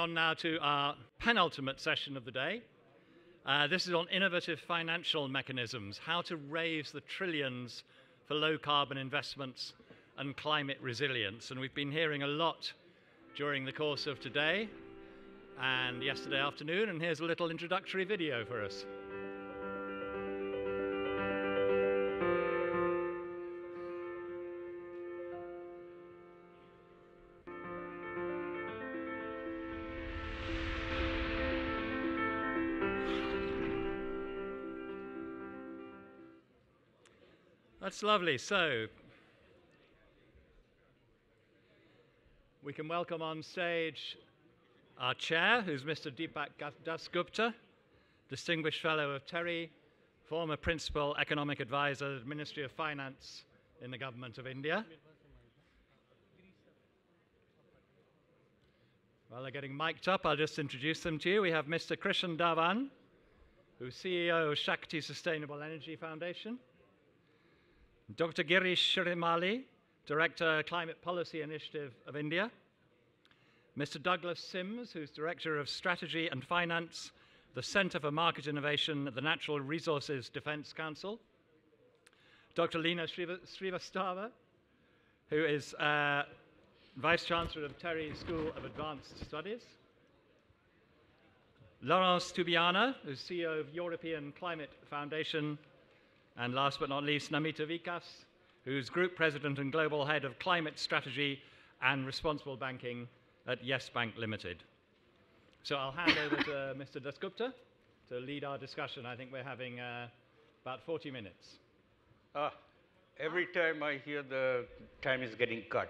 on now to our penultimate session of the day. This is on innovative financial mechanisms, how to raise the trillions for low carbon investments and climate resilience. And we've been hearing a lot during the course of today and yesterday afternoon, and here's a little introductory video for us. That's lovely. So we can welcome on stage our chair, who's Mr. Dipak Dasgupta, Distinguished Fellow of TERI, former Principal Economic Advisor at the Ministry of Finance in the Government of India. While they're getting mic'd up, I'll just introduce them to you. We have Mr. Krishan Dhawan, who's CEO of Shakti Sustainable Energy Foundation. Dr. Gireesh Shrimali, Director, Climate Policy Initiative of India. Mr. Douglas Sims, who's Director of Strategy and Finance, the Center for Market Innovation at the Natural Resources Defense Council. Dr. Leena Srivastava, who is Vice-Chancellor of TERI School of Advanced Studies. Laurence Tubiana, who's CEO of European Climate Foundation. And last but not least, Namita Vikas, who's Group President and Global Head of Climate Strategy and Responsible Banking at Yes Bank Limited. So I'll hand over to Mr. Dasgupta to lead our discussion. I think we're having about 40 minutes. Every time I hear the time is getting cut,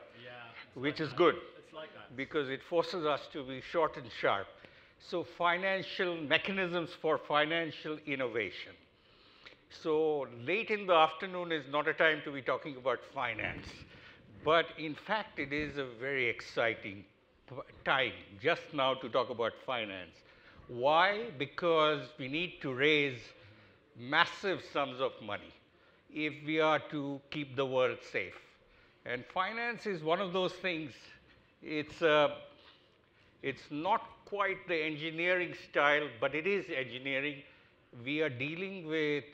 which is that. good. It's like that. Because it forces us to be short and sharp. So financial mechanisms for financial innovation. So late in the afternoon is not a time to be talking about finance. But in fact, it is a very exciting time just now to talk about finance. Why? Because we need to raise massive sums of money if we are to keep the world safe. And finance is one of those things. It's not quite the engineering style, but it is engineering. We are dealing with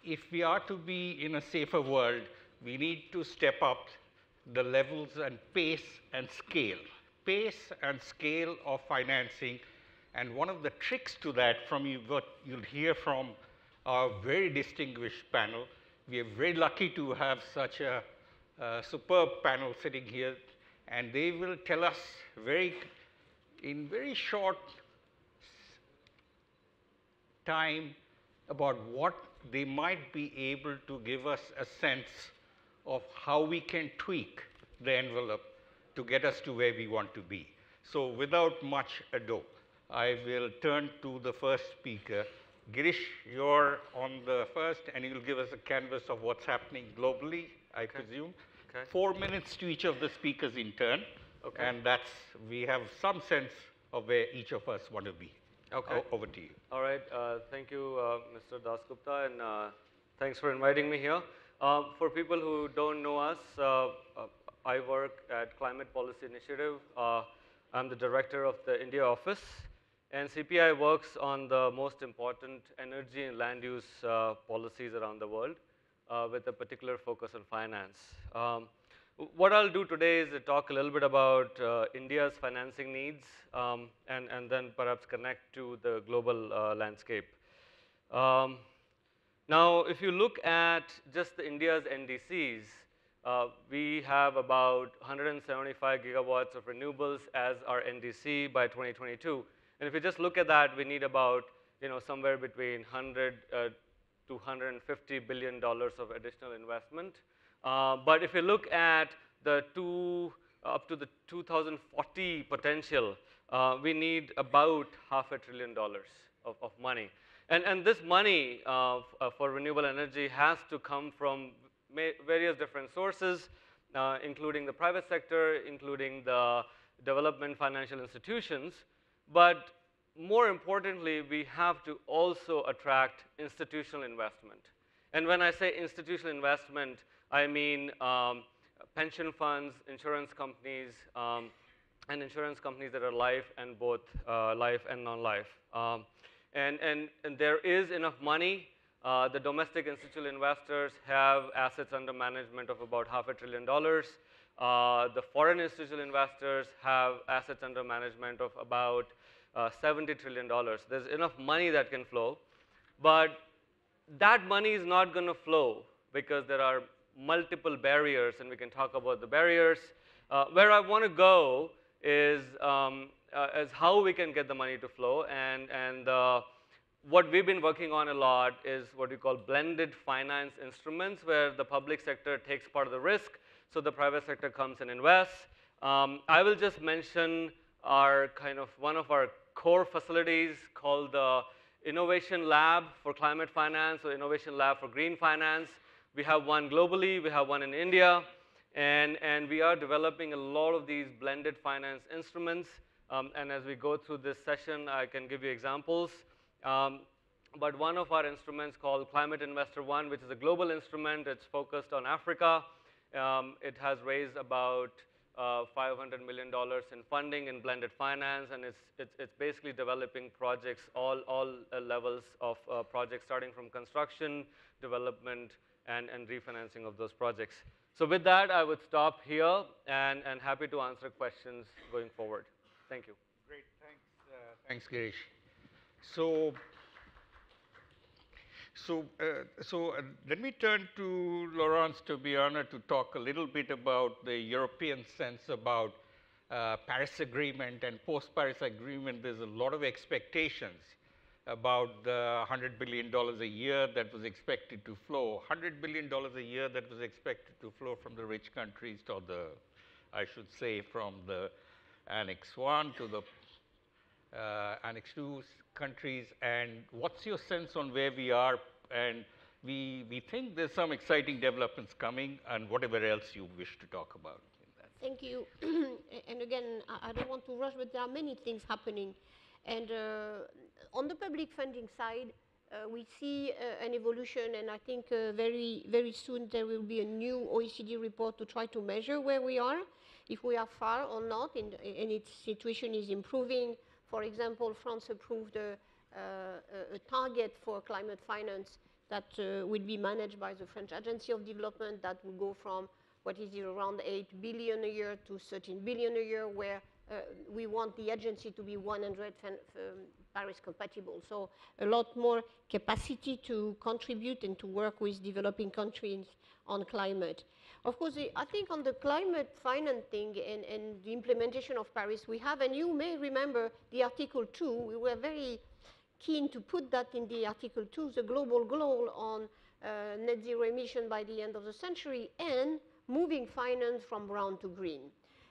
if we are to be in a safer world, we need to step up the levels and pace and scale. Pace and scale of financing. And one of the tricks to that from what you'll hear from our very distinguished panel, we are very lucky to have such a superb panel sitting here, and they will tell us in very short time about what they might be able to give us a sense of how we can tweak the envelope to get us to where we want to be. So without much ado, I will turn to the first speaker. Gireesh, you're on the first, and you'll give us a canvas of what's happening globally, I presume. Okay. 4 minutes to each of the speakers in turn. Okay. And we have some sense of where each of us want to be. Okay. Over to you. All right. Thank you, Mr. Dasgupta, and thanks for inviting me here. For people who don't know us, I work at Climate Policy Initiative. I'm the director of the India office, and CPI works on the most important energy and land use policies around the world with a particular focus on finance. What I'll do today is to talk a little bit about India's financing needs and then perhaps connect to the global landscape. Now, if you look at just India's NDCs, we have about 175 gigawatts of renewables as our NDC by 2022. And if you just look at that, we need about somewhere between 100 to 150 billion dollars of additional investment. But if you look at the up to the 2040 potential, we need about $500 billion of money. And this money for renewable energy has to come from various different sources, including the private sector, including the development financial institutions. But more importantly, we have to also attract institutional investment. And when I say institutional investment, I mean pension funds, insurance companies, and insurance companies that are life and both life and non-life. And there is enough money. The domestic institutional investors have assets under management of about $500 billion. The foreign institutional investors have assets under management of about $70 trillion. There's enough money that can flow, but that money is not going to flow because there are multiple barriers, and we can talk about the barriers. Where I want to go is how we can get the money to flow, and what we've been working on a lot is what we call blended finance instruments, where the public sector takes part of the risk, so the private sector comes and invests. I will just mention our one of our core facilities called the Innovation Lab for Climate Finance, or Innovation Lab for Green Finance. We have one globally, we have one in India, and we are developing a lot of these blended finance instruments. And as we go through this session, I can give you examples. But one of our instruments called Climate Investor One, which is a global instrument, it's focused on Africa. It has raised about $500 million in funding in blended finance, and it's basically developing projects, all levels of projects, starting from construction, development, and refinancing of those projects. So with that, I would stop here, and happy to answer questions going forward. Thank you. Great, thanks Gireesh. So let me turn to Laurence, Tubiana, to talk a little bit about the European sense about Paris Agreement and post-Paris Agreement. There's a lot of expectations about the $100 billion a year that was expected to flow, $100 billion a year that was expected to flow from the rich countries to the, I should say, from the Annex 1 to the Annex 2 countries. And what's your sense on where we are? And we think there's some exciting developments coming, and whatever else you wish to talk about in that. Thank you. And again, I don't want to rush, but there are many things happening. And on the public funding side, we see an evolution, and I think very, very soon there will be a new OECD report to try to measure where we are, if we are far or not, and its situation is improving. For example, France approved a target for climate finance that will be managed by the French Agency of Development, that will go from what is around 8 billion a year to 13 billion a year, where we want the agency to be 100% Paris compatible. So a lot more capacity to contribute and to work with developing countries on climate. Of course, I think on the climate financing and the implementation of Paris, we have, and you may remember the Article 2, we were very keen to put that in the Article 2, the global goal on net zero emission by the end of the century, and moving finance from brown to green.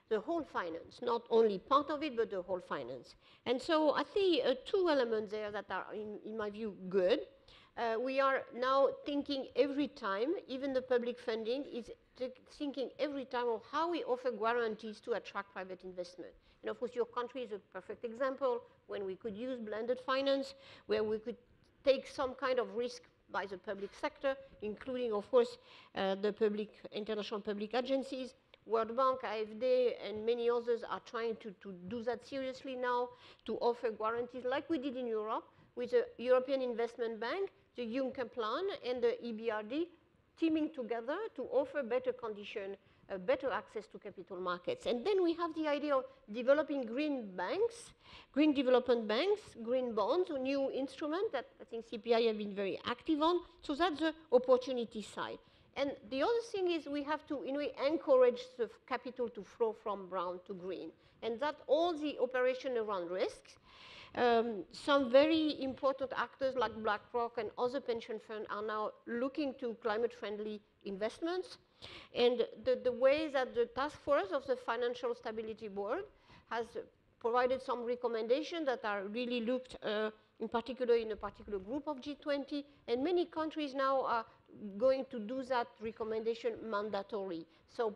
The whole finance, not only part of it, but the whole finance. And so I see two elements there that are, in my view, good. We are now thinking every time, even the public funding is thinking every time of how we offer guarantees to attract private investment. And of course, your country is a perfect example when we could use blended finance, where we could take some kind of risk by the public sector, including, of course, the international public agencies. World Bank, AFD, and many others are trying to do that seriously now, to offer guarantees like we did in Europe with the European Investment Bank, the Juncker Plan, and the EBRD teaming together to offer better conditions, better access to capital markets. And then we have the idea of developing green banks, green development banks, green bonds, a new instrument that I think CPI have been very active on. So that's the opportunity side. And the other thing is we have to, in a way, encourage the capital to flow from brown to green. And that all the operation around risks, some very important actors like BlackRock and other pension funds are now looking to climate-friendly investments. And the way that the task force of the Financial Stability Board has provided some recommendations that are really looked in particular in a particular group of G20, and many countries now are going to do that recommendation mandatory. So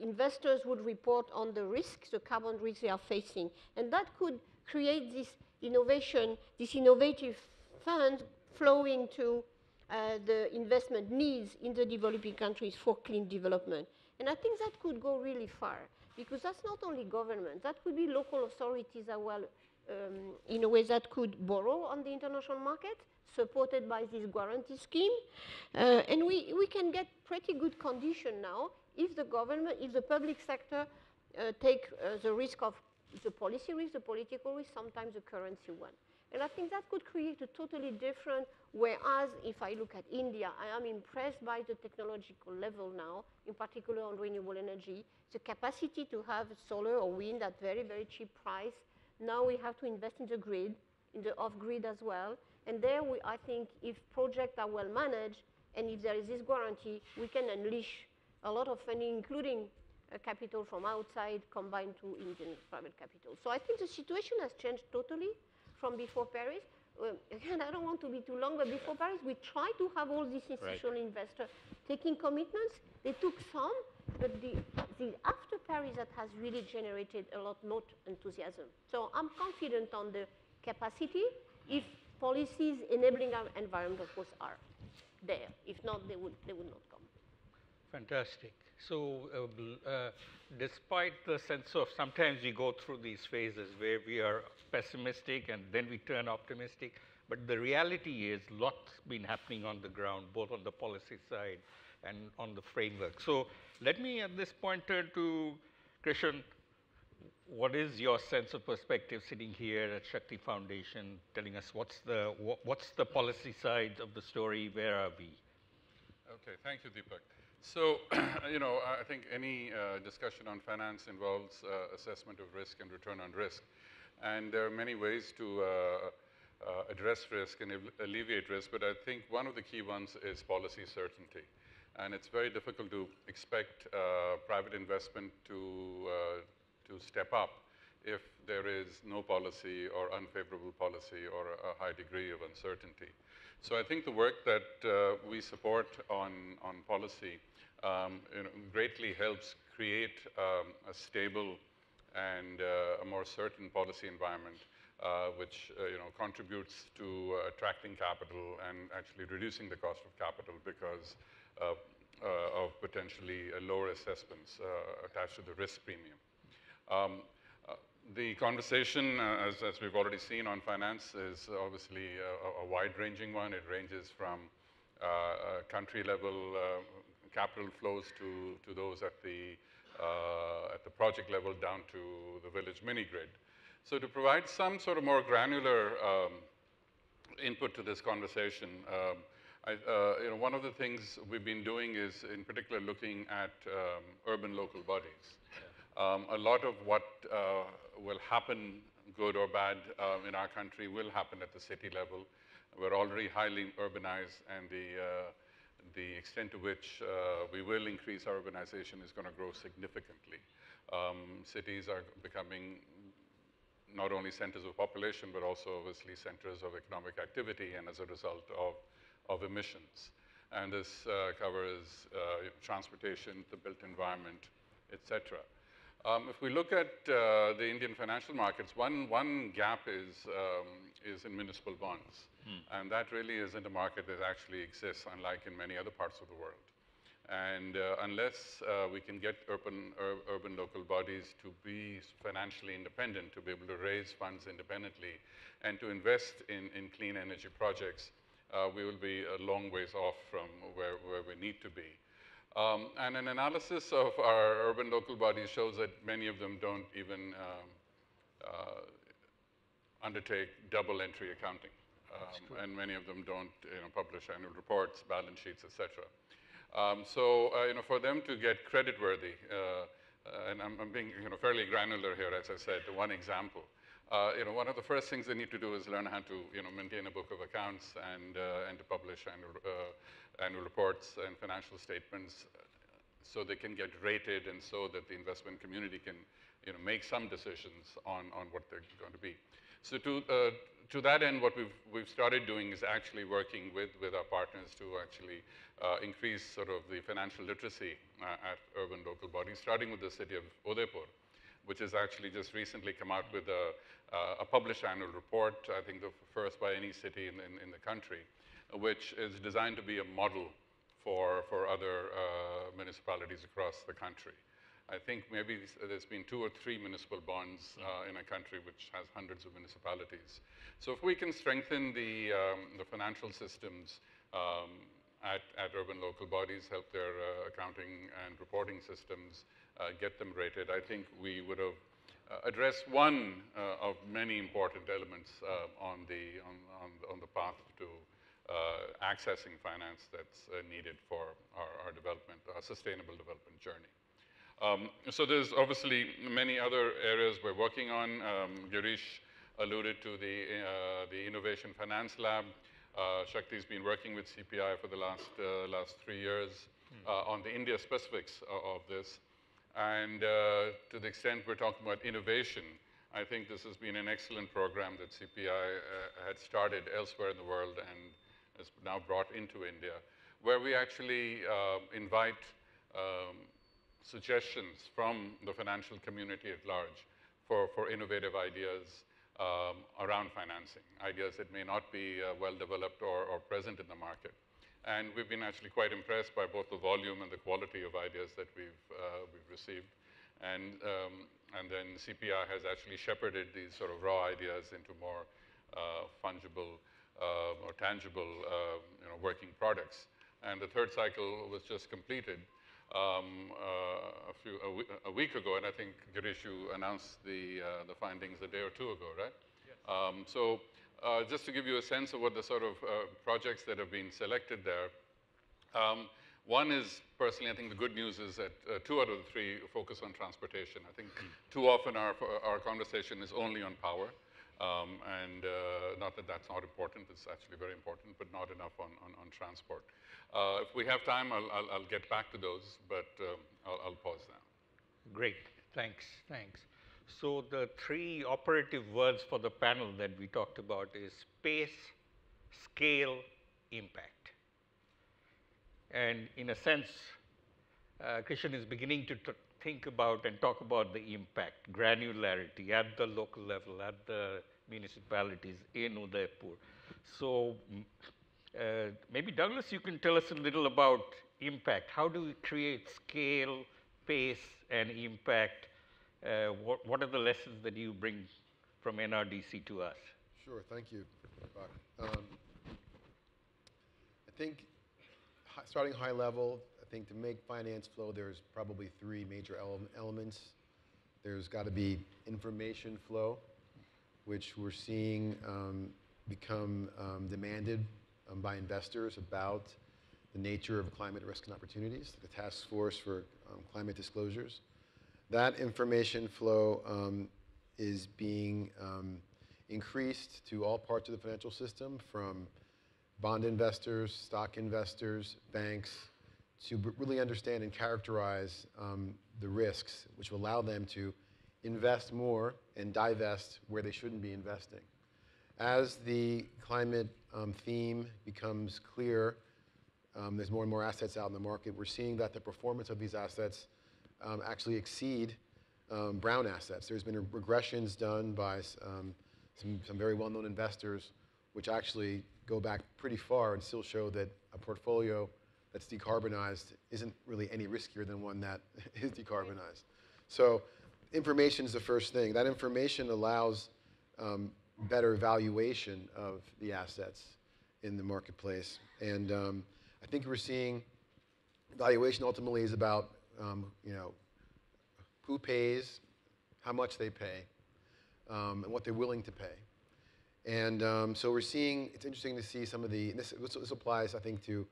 investors would report on the risks, the carbon risks they are facing, and that could create this innovation, this innovative fund flowing to the investment needs in the developing countries for clean development. And I think that could go really far, because that's not only government, that could be local authorities as well, in a way that could borrow on the international market, supported by this guarantee scheme. And we can get pretty good condition now if the government, if the public sector take the risk of the policy risk, the political risk, sometimes the currency one. And I think that could create a totally different, whereas if I look at India, I am impressed by the technological level now, in particular on renewable energy, the capacity to have solar or wind at very, very cheap price. Now we have to invest in the grid, in the off-grid as well. And there, I think if projects are well managed, and if there is this guarantee, we can unleash a lot of funding, including capital from outside combined to Indian private capital. So I think the situation has changed totally from before Paris. Again, I don't want to be too long, but before Paris, we tried to have all these institutional investors taking commitments. They took some, but the after Paris that has really generated a lot more enthusiasm. So I'm confident on the capacity if policies enabling our environment, of course, are there. If not, they would not come. Fantastic. So despite the sense of sometimes we go through these phases where we are pessimistic and then we turn optimistic, but the reality is lots been happening on the ground, both on the policy side and on the framework. So let me at this point turn to Krishan. What is your sense of perspective sitting here at Shakti Foundation, telling us what's the policy side of the story, where are we? Okay, thank you, Dipak. So, you know, I think any discussion on finance involves assessment of risk and return on risk. And there are many ways to address risk and alleviate risk, but I think one of the key ones is policy certainty. And it's very difficult to expect private investment to step up if there is no policy or unfavorable policy or a high degree of uncertainty. So I think the work that we support on policy greatly helps create a stable and a more certain policy environment, which contributes to attracting capital and actually reducing the cost of capital because of potentially lower assessments attached to the risk premium. The conversation, as we've already seen on finance, is obviously a wide-ranging one. It ranges from country-level capital flows to those at the project level down to the village mini-grid. So to provide some sort of more granular input to this conversation, one of the things we've been doing is in particular looking at urban local bodies. A lot of what will happen, good or bad, in our country will happen at the city level. We're already highly urbanized, and the extent to which we will increase our urbanization is going to grow significantly. Cities are becoming not only centers of population, but also obviously centers of economic activity, and as a result of emissions. And this covers transportation, the built environment, et cetera. If we look at the Indian financial markets, one gap is in municipal bonds. And that really isn't a market that actually exists, unlike in many other parts of the world. And unless we can get urban local bodies to be financially independent, to be able to raise funds independently, and to invest in clean energy projects, we will be a long ways off from where we need to be. And an analysis of our urban local bodies shows that many of them don't even undertake double entry accounting. And many of them don't publish annual reports, balance sheets, et cetera. So for them to get creditworthy, and I'm being fairly granular here, as I said, one example. One of the first things they need to do is learn how to maintain a book of accounts and to publish annual reports and financial statements, so they can get rated, and so that the investment community can make some decisions on what they're going to be. So to that end, what we've started doing is actually working with our partners to actually increase sort of the financial literacy at urban local bodies, starting with the city of Udaipur, which has actually just recently come out with a published annual report, I think the first by any city in the country, which is designed to be a model for other municipalities across the country. I think maybe there's been 2 or 3 municipal bonds in a country which has hundreds of municipalities. So if we can strengthen the financial systems at urban local bodies, help their accounting and reporting systems, get them rated, I think we would have addressed one of many important elements on the path to accessing finance that's needed for our development, our sustainable development journey. So there's obviously many other areas we're working on. Gireesh alluded to the Innovation Finance Lab. Shakti's been working with CPI for the last 3 years on the India specifics of this. And to the extent we're talking about innovation, I think this has been an excellent program that CPI had started elsewhere in the world and is now brought into India, where we actually invite suggestions from the financial community at large for innovative ideas around financing, ideas that may not be well developed or present in the market. And we've been actually quite impressed by both the volume and the quality of ideas that we've received. And then CPI has actually shepherded these sort of raw ideas into more fungible or tangible working products. And the 3rd cycle was just completed a week ago, and I think, Gireesh, you announced the findings a day or 2 ago, right? Yes. So just to give you a sense of what the sort of projects that have been selected there, one is, personally, I think the good news is that 2 out of the 3 focus on transportation. I think too often our conversation is only on power. And not that that's not important, it's actually very important, but not enough on transport. If we have time, I'll get back to those, but I'll pause now. Great, thanks. So the 3 operative words for the panel that we talked about is pace, scale, impact. And in a sense, Krishan is beginning to think about and talk about the impact, granularity at the local level, at the municipalities in Udaipur. So maybe Douglas, you can tell us a little about impact. How do we create scale, pace, and impact? What are the lessons that you bring from NRDC to us? Sure, thank you, Dipak. I think starting high level, I think to make finance flow, there's probably 3 major elements. There's got to be information flow, which we're seeing become demanded by investors about the nature of climate risk and opportunities, the task force for climate disclosures. That information flow is being increased to all parts of the financial system, from bond investors, stock investors, banks, to really understand and characterize the risks, which will allow them to invest more and divest where they shouldn't be investing. As the climate theme becomes clear, there's more and more assets out in the market. We're seeing that the performance of these assets actually exceed brown assets. There's been regressions done by some very well-known investors, which actually go back pretty far and still show that a portfolio that's decarbonized isn't really any riskier than one that is decarbonized. So information is the first thing. That information allows better valuation of the assets in the marketplace. And I think we're seeing valuation ultimately is about who pays, how much they pay, and what they're willing to pay. And so we're seeing, it's interesting to see some of this applies, I think, to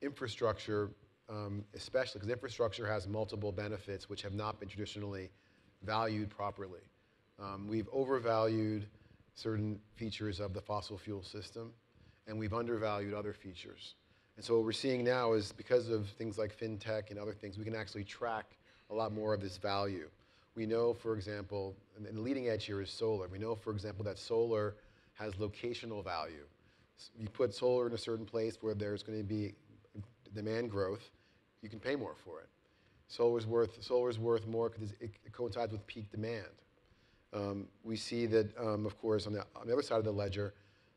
infrastructure, especially because infrastructure has multiple benefits which have not been traditionally valued properly. We've overvalued certain features of the fossil fuel system, and we've undervalued other features. And so what we're seeing now is, because of things like fintech and other things, we can actually track a lot more of this value. We know, for example, and the leading edge here is solar. We know, for example, that solar has locational value. You put solar in a certain place where there's going to be demand growth, you can pay more for it. Solar's worth more because it coincides with peak demand. We see that, of course, on the other side of the ledger,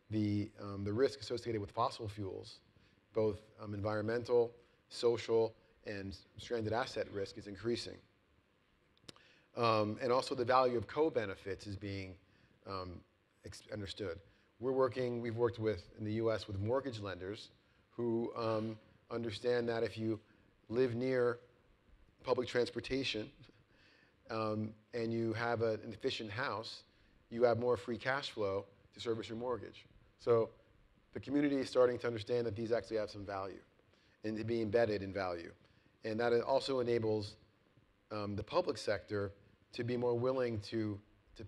the risk associated with fossil fuels, both environmental social and stranded asset risk is increasing. And also the value of co-benefits is being understood. We've worked with, in the US, with mortgage lenders who understand that if you live near public transportation and you have an efficient house, you have more free cash flow to service your mortgage. So the community is starting to understand that these actually have some value and to be embedded in value. And that also enables the public sector to be more willing to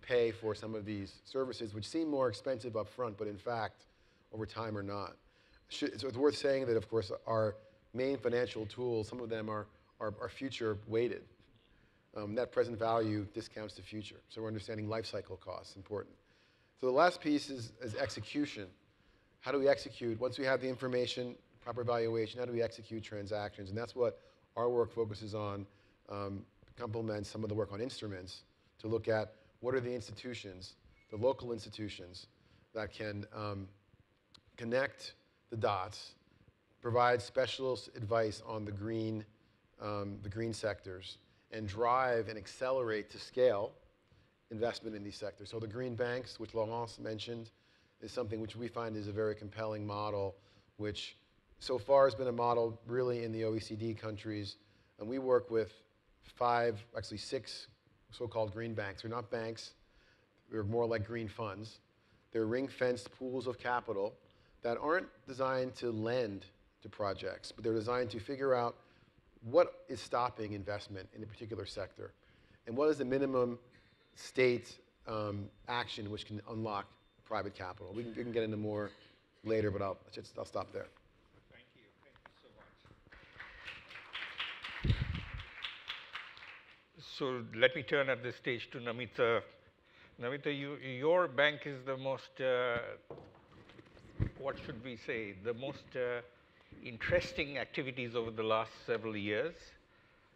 pay for some of these services, which seem more expensive up front, but in fact, over time are not. So it's worth saying that, of course, our main financial tools, some of them are future weighted. Net present value discounts the future. So we're understanding life cycle costs, important. So the last piece is execution. How do we execute? Once we have the information, proper valuation, how do we execute transactions? And that's what our work focuses on, complements some of the work on instruments to look at what are the institutions, the local institutions that can connect the dots, provide specialist advice on the green sectors, and drive and accelerate to scale investment in these sectors. So the green banks, which Laurence mentioned, is something which we find is a very compelling model, which so far has been a model really in the OECD countries. And we work with 6 so-called green banks. They're not banks. They're more like green funds. They're ring-fenced pools of capital that aren't designed to lend to projects, but they're designed to figure out what is stopping investment in a particular sector, and what is the minimum state action which can unlock private capital. We can get into more later, but I'll stop there. Thank you so much. So let me turn at this stage to Namita. Namita, your bank is the most, what should we say, the most interesting activities over the last several years,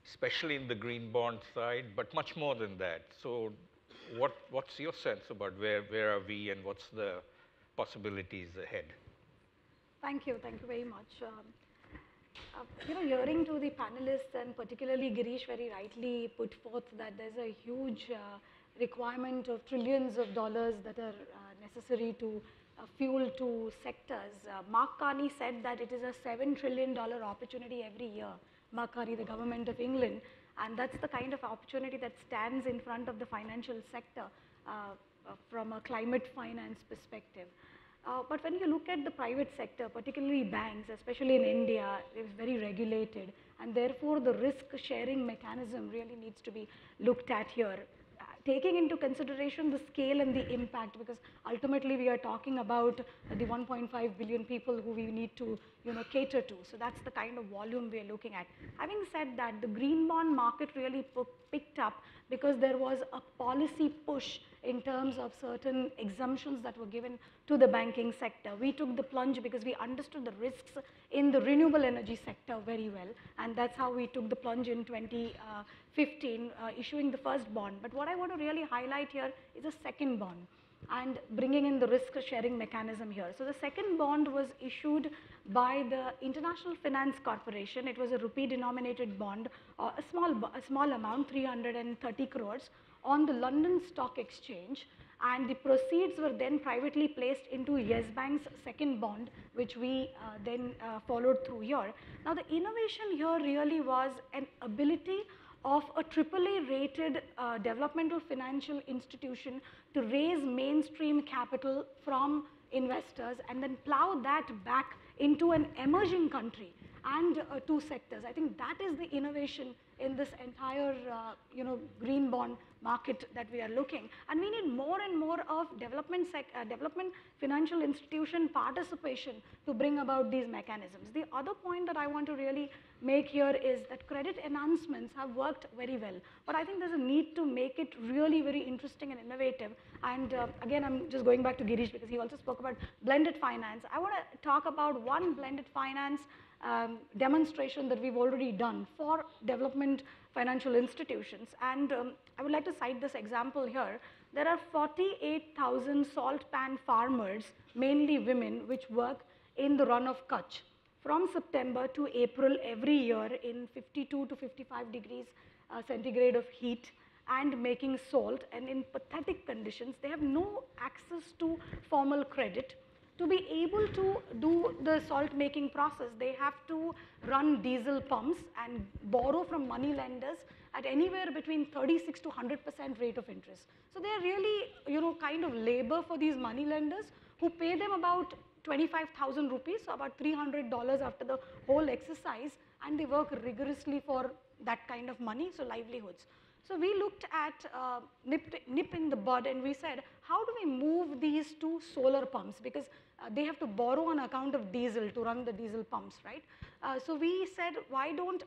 especially in the green bond side, but much more than that. So what's your sense about where are we and what's the possibilities ahead? Thank you very much. Hearing to the panelists and particularly Gireesh very rightly put forth that there's a huge requirement of trillions of dollars that are necessary to fuel two sectors. Mark Carney said that it is a $7 trillion opportunity every year. Mark Carney, the government of England, and that's the kind of opportunity that stands in front of the financial sector from a climate finance perspective. But when you look at the private sector, particularly banks, especially in India, it is very regulated, and therefore the risk sharing mechanism really needs to be looked at here, taking into consideration the scale and the impact, because ultimately we are talking about the 1.5 billion people who we need to cater to. So that's the kind of volume we are looking at. Having said that, the green bond market really picked up because there was a policy push in terms of certain exemptions that were given to the banking sector. We took the plunge because we understood the risks in the renewable energy sector very well, and that's how we took the plunge in 2015, issuing the first bond. But what I want to really highlight here is a second bond and bringing in the risk sharing mechanism here. So the second bond was issued by the International Finance Corporation. It was a rupee denominated bond, a small amount, 330 crores, on the London Stock Exchange, and the proceeds were then privately placed into Yes Bank's second bond, which we then followed through here. Now the innovation here really was an ability of a AAA rated developmental financial institution to raise mainstream capital from investors and then plow that back into an emerging country and two sectors. I think that is the innovation in this entire green bond market that we are looking. And we need more and more of development financial institution participation to bring about these mechanisms. The other point that I want to really make here is that credit enhancements have worked very well, but I think there's a need to make it really very interesting and innovative. And again, I'm just going back to Gireesh because he also spoke about blended finance. I want to talk about one blended finance demonstration that we've already done for development financial institutions. And I would like to cite this example here. There are 48,000 salt pan farmers, mainly women, which work in the run of Kutch. from September to April every year in 52 to 55 degrees centigrade of heat and making salt, and in pathetic conditions. They have no access to formal credit. To be able to do the salt making process, they have to run diesel pumps and borrow from money lenders at anywhere between 36 to 100% rate of interest. So they are really, kind of labor for these money lenders who pay them about 25,000 rupees, so about $300 after the whole exercise, and they work rigorously for that kind of money, so livelihoods. So we looked at nip in the bud, and we said, how do we move these to solar pumps? Because they have to borrow on account of diesel to run the diesel pumps, right? So we said,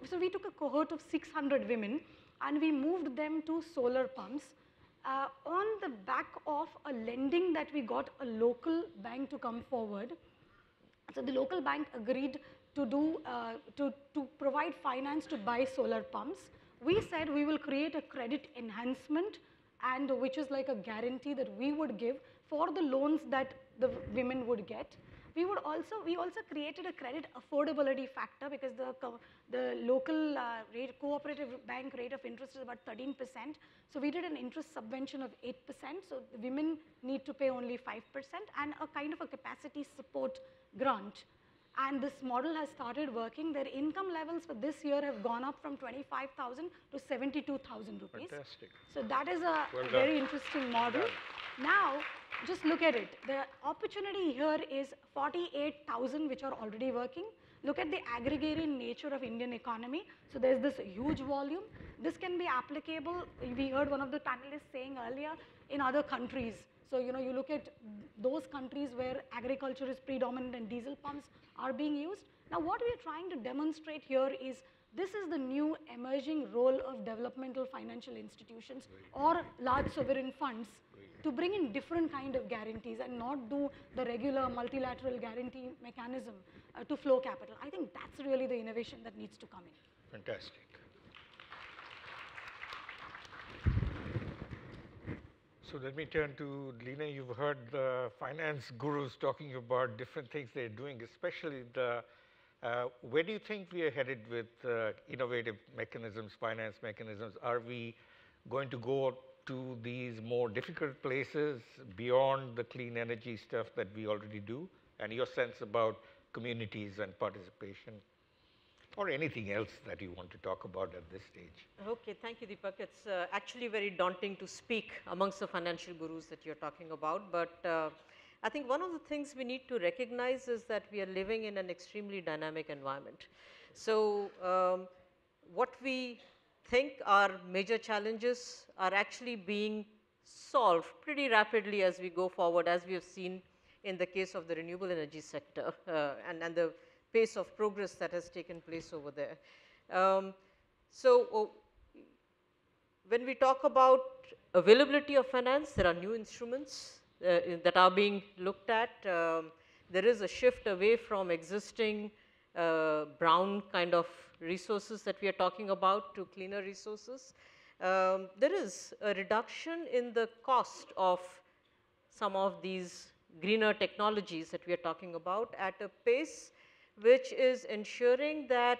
so we took a cohort of 600 women and we moved them to solar pumps on the back of a lending that we got a local bank to come forward. So the local bank agreed to do, to provide finance to buy solar pumps. We said we will create a credit enhancement, and which is like a guarantee that we would give for the loans that the women would get. We also created a credit affordability factor, because the local cooperative bank rate of interest is about 13%. So we did an interest subvention of 8%. So the women need to pay only 5%, and a kind of a capacity support grant. And this model has started working. Their income levels for this year have gone up from 25,000 to 72,000 rupees. Fantastic. So that is a very interesting model. Now, just look at it. The opportunity here is 48,000 which are already working. Look at the aggregated nature of Indian economy. So there's this huge volume. This can be applicable, we heard one of the panelists saying earlier, in other countries. So, you look at those countries where agriculture is predominant and diesel pumps are being used. Now, what we are trying to demonstrate here is this is the new emerging role of developmental financial institutions or large sovereign funds to bring in different kind of guarantees and not do the regular multilateral guarantee mechanism to flow capital. I think that's really the innovation that needs to come in. Fantastic. So let me turn to Leena. You've heard the finance gurus talking about different things they're doing, especially where do you think we are headed with innovative mechanisms, finance mechanisms? Are we going to go to these more difficult places beyond the clean energy stuff that we already do? And your sense about communities and participation, or anything else that you want to talk about at this stage? Okay, thank you, Dipak. It's actually very daunting to speak amongst the financial gurus that you're talking about, but I think one of the things we need to recognize is that we are living in an extremely dynamic environment. So what we think are major challenges are actually being solved pretty rapidly as we go forward, as we have seen in the case of the renewable energy sector and the pace of progress that has taken place over there. When we talk about availability of finance, there are new instruments that are being looked at. There is a shift away from existing brown kind of resources that we are talking about to cleaner resources. There is a reduction in the cost of some of these greener technologies that we are talking about at a pace which is ensuring that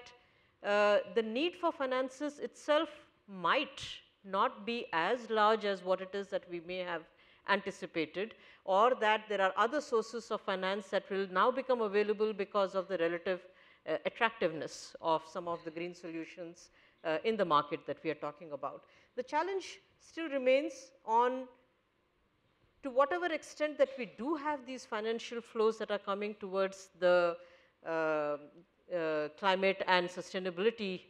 the need for finances itself might not be as large as what it is that we may have anticipated, or that there are other sources of finance that will now become available because of the relative attractiveness of some of the green solutions in the market that we are talking about. The challenge still remains on to whatever extent that we do have these financial flows that are coming towards the climate and sustainability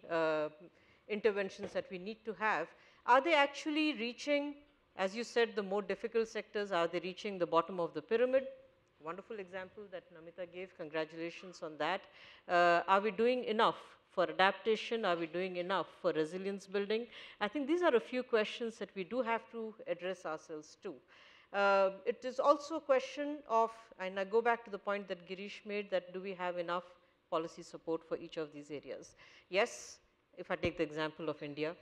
interventions that we need to have, are they actually reaching, as you said, the more difficult sectors? Are they reaching the bottom of the pyramid? Wonderful example that Namita gave, congratulations on that. Are we doing enough for adaptation? Are we doing enough for resilience building? I think these are a few questions that we do have to address ourselves to. It is also a question of, and I go back to the point that Gireesh made, that do we have enough policy support for each of these areas? Yes, if I take the example of India,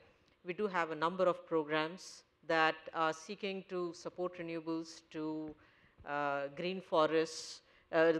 we do have a number of programs that are seeking to support renewables, to green forests,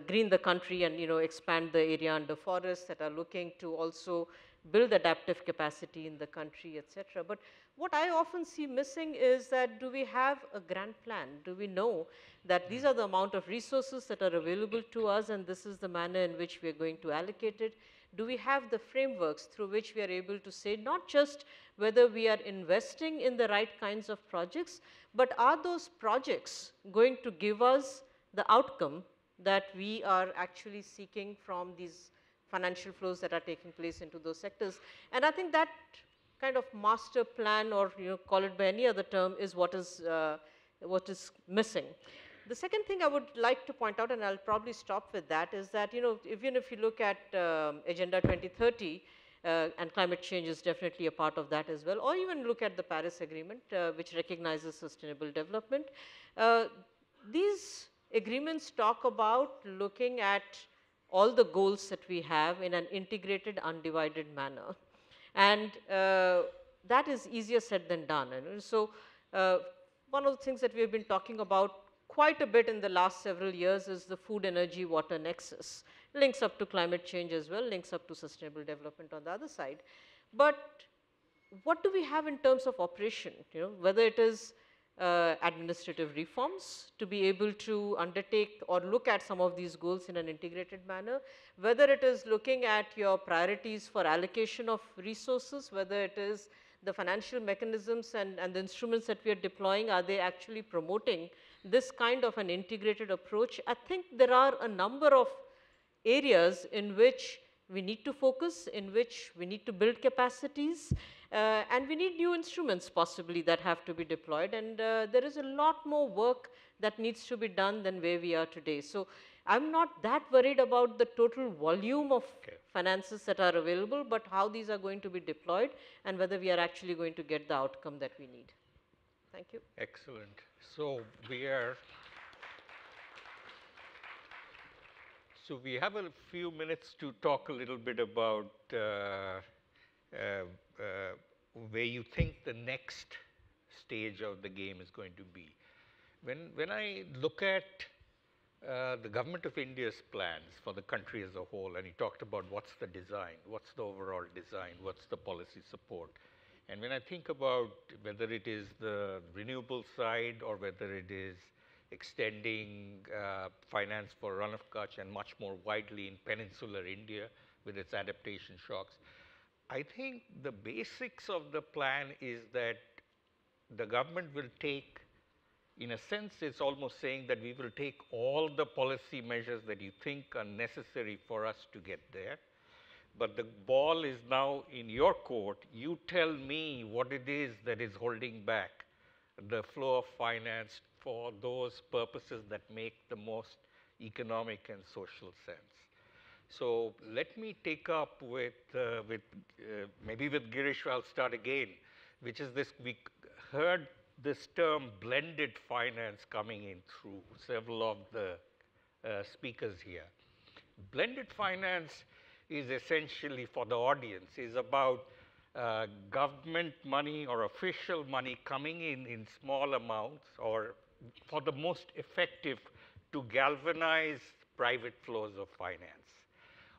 green the country and expand the area under forests, that are looking to also build adaptive capacity in the country, etc. But what I often see missing is that, do we have a grand plan? Do we know that these are the amount of resources that are available to us and this is the manner in which we are going to allocate it? Do we have the frameworks through which we are able to say not just whether we are investing in the right kinds of projects, but are those projects going to give us the outcome that we are actually seeking from these financial flows that are taking place into those sectors? And I think that kind of master plan, or call it by any other term, is what is missing. The second thing I would like to point out, and I'll probably stop with that, is that even if you look at Agenda 2030, and climate change is definitely a part of that as well, or even look at the Paris Agreement, which recognizes sustainable development. These agreements talk about looking at all the goals that we have in an integrated, undivided manner. And that is easier said than done. So one of the things that we have been talking about quite a bit in the last several years is the food, energy, water nexus. Links up to climate change as well, links up to sustainable development on the other side. But what do we have in terms of operation? Whether it is administrative reforms to be able to undertake or look at some of these goals in an integrated manner, whether it is looking at your priorities for allocation of resources, whether it is the financial mechanisms and the instruments that we are deploying, are they actually promoting this kind of an integrated approach? I think there are a number of areas in which we need to focus, in which we need to build capacities, and we need new instruments possibly that have to be deployed. And there is a lot more work that needs to be done than where we are today. So I'm not that worried about the total volume of finances that are available, but how these are going to be deployed and whether we are actually going to get the outcome that we need. Thank you. Excellent. So we have a few minutes to talk a little bit about where you think the next stage of the game is going to be. When I look at the Government of India's plans for the country as a whole, and he talked about what's the design, what's the overall design, what's the policy support. And when I think about whether it is the renewable side or whether it is extending finance for run of Kutch and much more widely in peninsular India with its adaptation shocks, I think the basics of the plan is that the government will take, in a sense, it's almost saying that we will take all the policy measures that you think are necessary for us to get there. But the ball is now in your court. You tell me what it is that is holding back the flow of finance for those purposes that make the most economic and social sense. So let me take up with maybe with Gireesh, I'll start again, which is this, we heard this term blended finance coming in through several of the speakers here. Blended finance is essentially, for the audience, is about government money or official money coming in small amounts, or for the most effective to galvanize private flows of finance.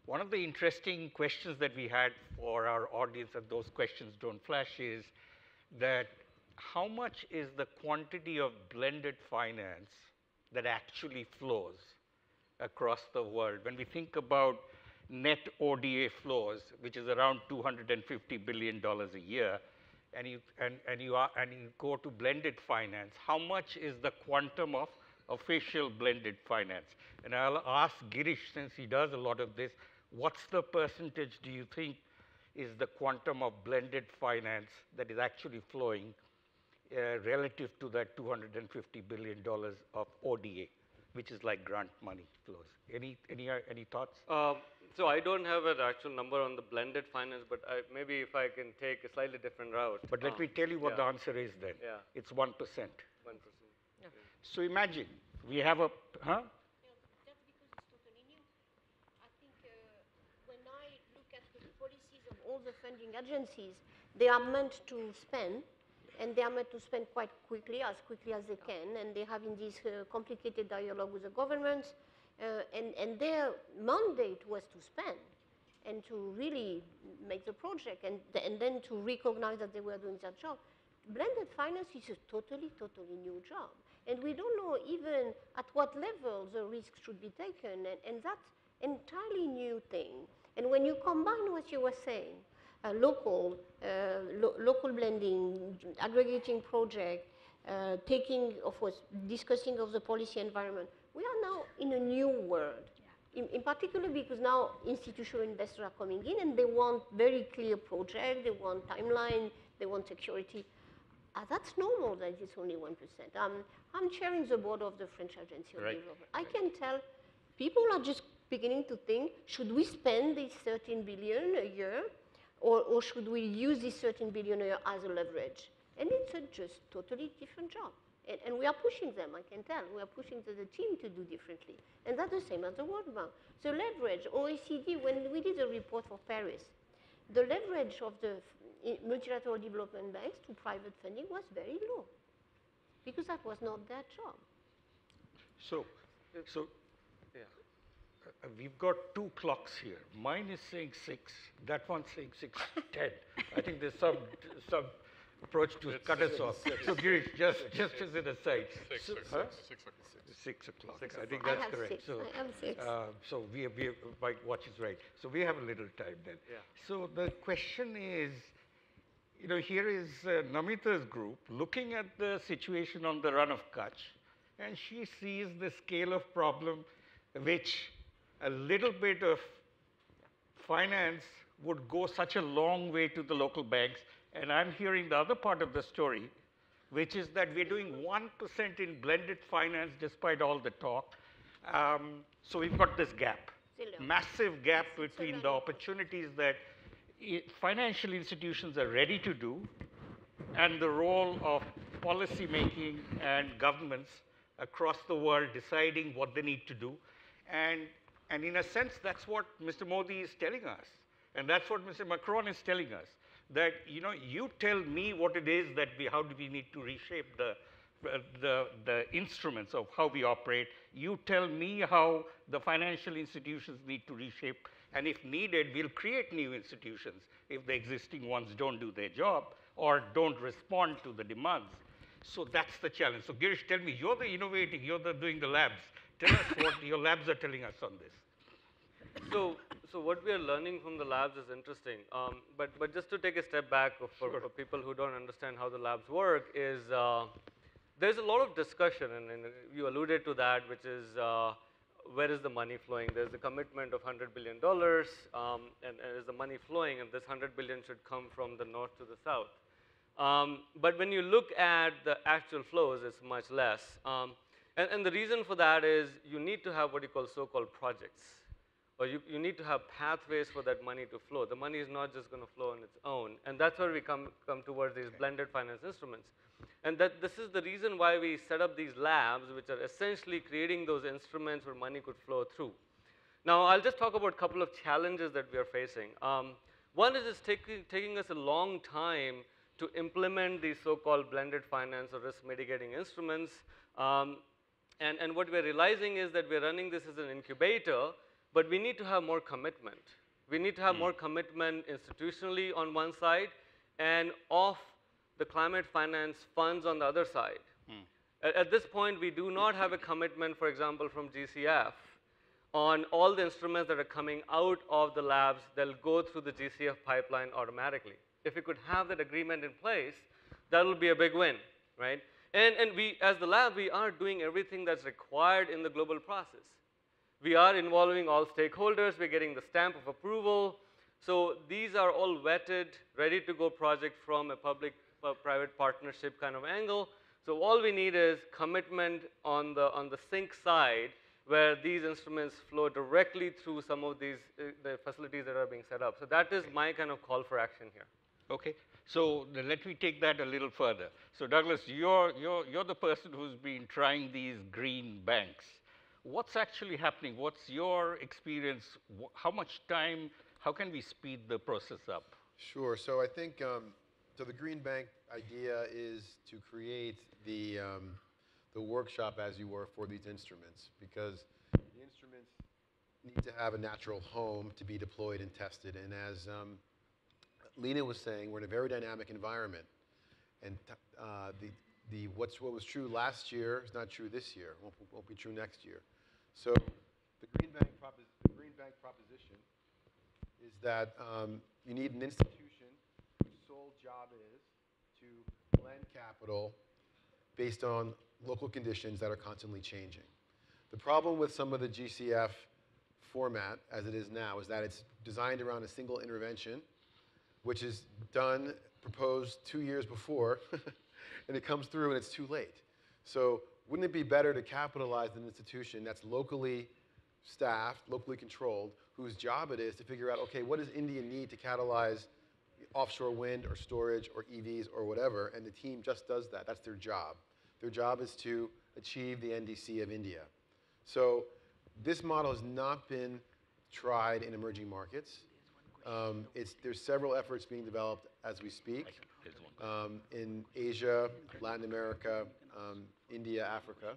One of the interesting questions that we had for our audience, and those questions don't flash, is that how much is the quantity of blended finance that actually flows across the world? When we think about net ODA flows, which is around $250 billion a year, and you go to blended finance, how much is the quantum of official blended finance? And I'll ask Gireesh, since he does a lot of this, what's the percentage do you think is the quantum of blended finance that is actually flowing relative to that $250 billion of ODA, which is like grant money flows? Any thoughts? So I don't have an actual number on the blended finance, but maybe if I can take a slightly different route. But let me tell you what the answer is then. Yeah. It's 1%. 1%. Yeah. So imagine we have a, huh? That's because it's totally new. I think when I look at the policies of all the funding agencies, they are meant to spend, and they are meant to spend quite quickly as they can, and they have in this complicated dialogue with the governments. And their mandate was to spend and to really make the project and then to recognize that they were doing their job. Blended finance is a totally new job. And we don't know even at what level the risk should be taken. And that's an entirely new thing. And when you combine what you were saying, local blending, aggregating project, discussing of the policy environment, we are now in a new world. In particular because now institutional investors are coming in and they want very clear projects, they want timeline, they want security. That's normal that it's only 1%. I'm chairing the board of the French Agency of Development. I can tell people are just beginning to think, should we spend this 13 billion a year or should we use this 13 billion a year as a leverage? And it's a just totally different job. And we are pushing them, I can tell. We are pushing the team to do differently. And that's the same as the World Bank. So leverage, OECD, when we did a report for Paris, the leverage of the multilateral development banks to private funding was very low because that was not their job. So we've got two clocks here. Mine is saying 6, that one's saying 6:10. I think there's some approach to cut us off. So Gireesh, just as an aside. 6 o'clock. 6 o'clock. I think that's correct. So, I have 6. So my watch is right. So we have a little time then. Yeah. So the question is, here is Namita's group looking at the situation on the run of Kutch, and she sees the scale of problem which a little bit of finance would go such a long way to the local banks. And I'm hearing the other part of the story, which is that we're doing 1% in blended finance despite all the talk. So we've got this gap, massive gap between the opportunities that financial institutions are ready to do and the role of policy making and governments across the world deciding what they need to do. And in a sense, that's what Mr. Modi is telling us. And that's what Mr. Macron is telling us. That, you tell me what it is that how do we need to reshape the instruments of how we operate. You tell me how the financial institutions need to reshape. And if needed, we'll create new institutions if the existing ones don't do their job or don't respond to the demands. So that's the challenge. So Gireesh, tell me, you're the innovating, you're doing the labs. Tell us what your labs are telling us on this. So what we are learning from the labs is interesting. But just to take a step back for people who don't understand how the labs work is there's a lot of discussion, and you alluded to that, which is where is the money flowing? There's a commitment of $100 billion, and is the money flowing, and this $100 billion should come from the north to the south. But when you look at the actual flows, it's much less. And the reason for that is you need to have what you call so-called projects. Or you need to have pathways for that money to flow. The money is not just going to flow on its own. And that's where we come towards these blended finance instruments. And this is the reason why we set up these labs, which are essentially creating those instruments where money could flow through. Now, I'll just talk about a couple of challenges that we are facing. One is it's taking us a long time to implement these so-called blended finance or risk mitigating instruments. And what we're realizing is that we're running this as an incubator, but we need to have more commitment. We need to have more commitment institutionally on one side and of the climate finance funds on the other side. At this point, we do not have a commitment, for example, from GCF on all the instruments that are coming out of the labs that'll go through the GCF pipeline automatically. If we could have that agreement in place, that will be a big win, right? And we, as the lab, we are doing everything that's required in the global process. We are involving all stakeholders. We're getting the stamp of approval. So these are all vetted, ready to go project from a public-private partnership kind of angle. So all we need is commitment on the sink side, where these instruments flow directly through some of these the facilities that are being set up. So that is my kind of call for action here. Okay. So let me take that a little further. So Douglas, you're the person who's been trying these green banks. What's actually happening? What's your experience? How much time? How can we speed the process up? Sure. So I think so the green bank idea is to create the workshop, as you were, for these instruments, because the instruments need to have a natural home to be deployed and tested. And as Leena was saying, we're in a very dynamic environment. And what was true last year is not true this year, won't be true next year. So the Green Bank proposition is that you need an institution whose sole job is to lend capital based on local conditions that are constantly changing. The problem with some of the GCF format, as it is now, is that it's designed around a single intervention, which is proposed 2 years before, and it comes through and it's too late. So wouldn't it be better to capitalize an institution that's locally staffed, locally controlled, whose job it is to figure out, okay, what does India need to catalyze offshore wind or storage or EVs or whatever, and the team just does that. That's their job. Their job is to achieve the NDC of India. So this model has not been tried in emerging markets. There's several efforts being developed as we speak in Asia, Latin America, India, Africa.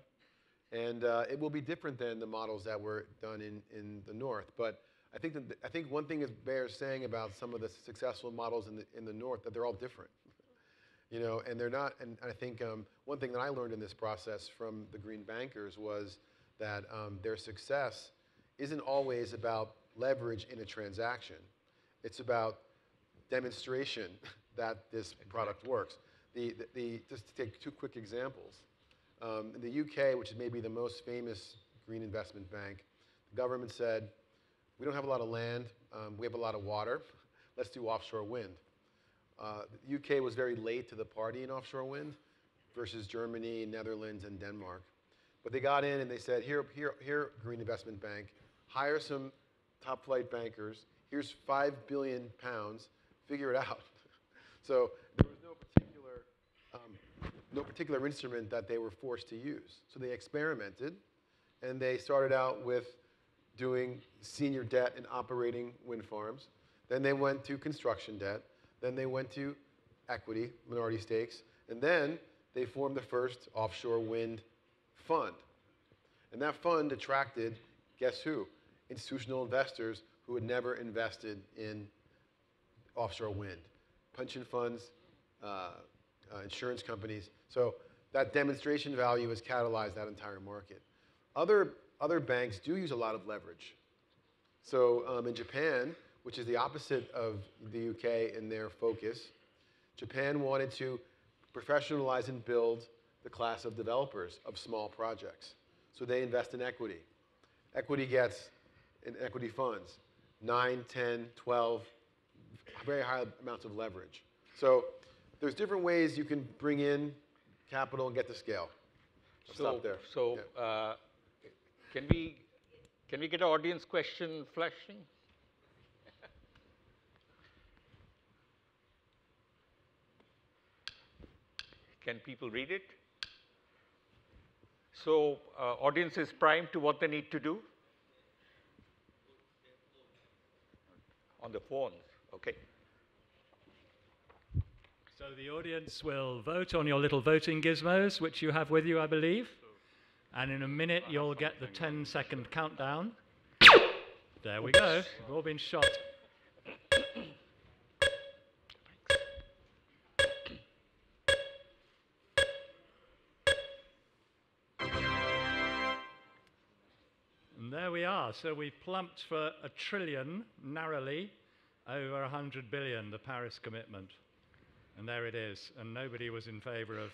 And it will be different than the models that were done in the North. But I think one thing is bears saying about some of the successful models in the North, that they're all different. You know, and they're not, and I think one thing that I learned in this process from the Green Bankers was that their success isn't always about leverage in a transaction. It's about demonstration that this product works. Just to take two quick examples. In the UK, which is maybe the most famous green investment bank, the government said, we don't have a lot of land, we have a lot of water, let's do offshore wind. The UK was very late to the party in offshore wind versus Germany, Netherlands, and Denmark. But they got in and they said, here, Green Investment Bank, hire some top flight bankers, here's £5 billion, figure it out. So there was no particular instrument that they were forced to use. So they experimented, and they started out with doing senior debt and operating wind farms. Then they went to construction debt. Then they went to equity, minority stakes. And then they formed the first offshore wind fund. And that fund attracted, guess who? Institutional investors who had never invested in offshore wind. Pension funds, insurance companies. So that demonstration value has catalyzed that entire market. Other banks do use a lot of leverage. So in Japan, which is the opposite of the UK in their focus, Japan wanted to professionalize and build the class of developers of small projects. So they invest in equity. Equity gets, in equity funds, 9, 10, 12, very high amounts of leverage. So there's different ways you can bring in capital and get to scale. I'll stop there. So yeah. Can we get an audience question flashing? Can people read it? So audience is primed to what they need to do? On the phones, okay. So the audience will vote on your little voting gizmos, which you have with you, I believe. And in a minute, you'll get the 10-second countdown. There we go. We've all been shot. And there we are. So we plumped for $1 trillion, narrowly, over 100 billion, the Paris commitment. And there it is. And nobody was in favor of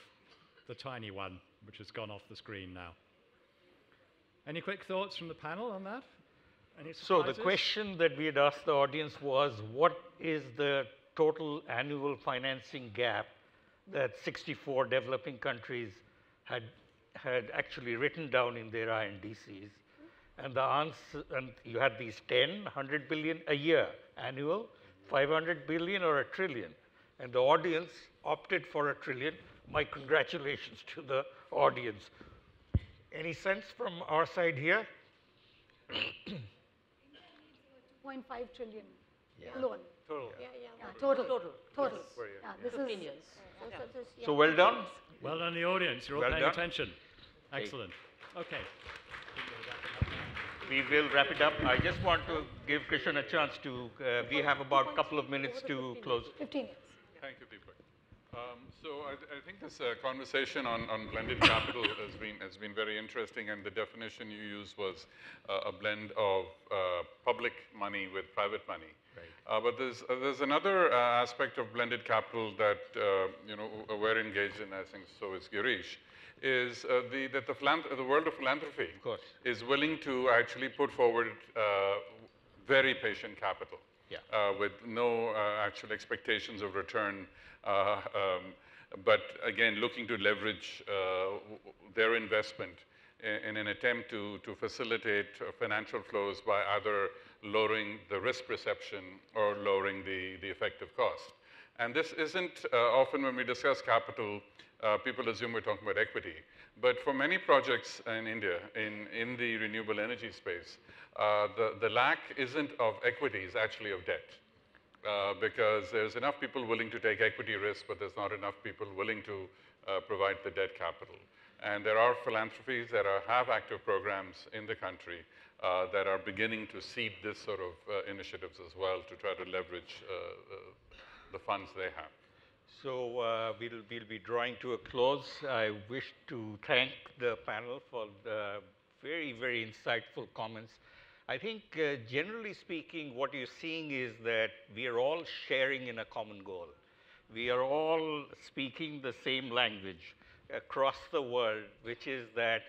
the tiny one, which has gone off the screen now. Any quick thoughts from the panel on that? Any surprises? So the question that we had asked the audience was, what is the total annual financing gap that 64 developing countries had actually written down in their INDCs? And the answer, and you had these 10, 100 billion a year annual, 500 billion or $1 trillion. And the audience opted for $1 trillion. My congratulations to the audience. Any sense from our side here? 2.5 trillion loan. Total. Yeah. Total. Yes. Yeah, this is Opinions. So well done. Well done, the audience. You're all Well paying done. attention. Excellent. Okay. we will wrap it up. I just want to give Krishan a chance to, we have about a couple of minutes to close. 15 minutes. Thank you, Dipak. So I think this conversation on blended capital has been very interesting, and the definition you used was a blend of public money with private money. Right. But there's another aspect of blended capital that you know, we're engaged in. I think so is Gireesh. Is that the world of philanthropy is willing to actually put forward very patient capital. Yeah. With no actual expectations of return, but again, looking to leverage their investment in an attempt to facilitate financial flows by either lowering the risk perception or lowering the effective cost. And this isn't often when we discuss capital, people assume we're talking about equity. But for many projects in India, in the renewable energy space, the lack isn't of equity, it's actually of debt. Because there's enough people willing to take equity risk, but there's not enough people willing to provide the debt capital. And there are philanthropies that have active programs in the country that are beginning to seed this sort of initiatives as well to try to leverage the funds they have. So we'll be drawing to a close. I wish to thank the panel for the very, very insightful comments. I think generally speaking, what you're seeing is that we are all sharing in a common goal. We are all speaking the same language across the world, which is that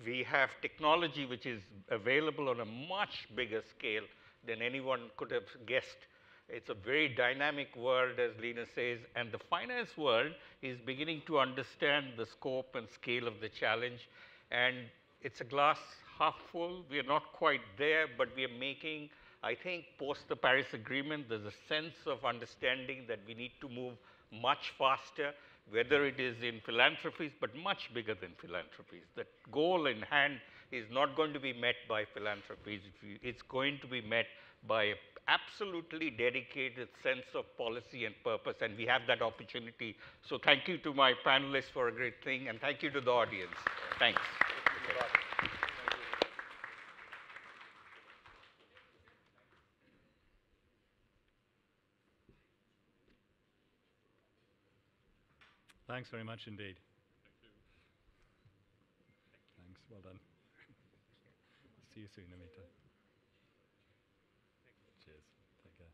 we have technology which is available on a much bigger scale than anyone could have guessed. It's a very dynamic world, as Leena says, and the finance world is beginning to understand the scope and scale of the challenge. And it's a glass half full. We are not quite there, but we are making, I think, post the Paris Agreement, there's a sense of understanding that we need to move much faster, whether it is in philanthropies, but much bigger than philanthropies. The goal in hand is not going to be met by philanthropies. It's going to be met by an absolutely dedicated sense of policy and purpose, and we have that opportunity. So thank you to my panelists for a great thing, and thank you to the audience. Thanks. Thanks very much indeed. Thanks, well done. See you soon, Namita. Cheers, take care.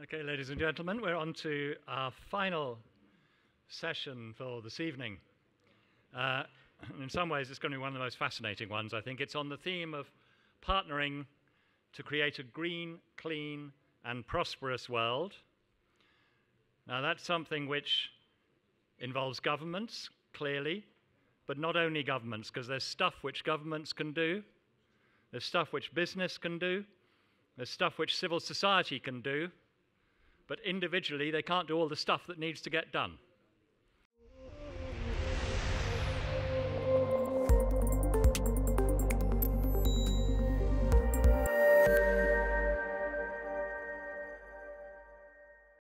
Okay, ladies and gentlemen, we're on to our final session for this evening. In some ways, it's going to be one of the most fascinating ones, I think. It's on the theme of partnering to create a green, clean, and prosperous world. Now, that's something which involves governments, clearly, but not only governments, because there's stuff which governments can do, there's stuff which business can do, there's stuff which civil society can do, but individually they can't do all the stuff that needs to get done.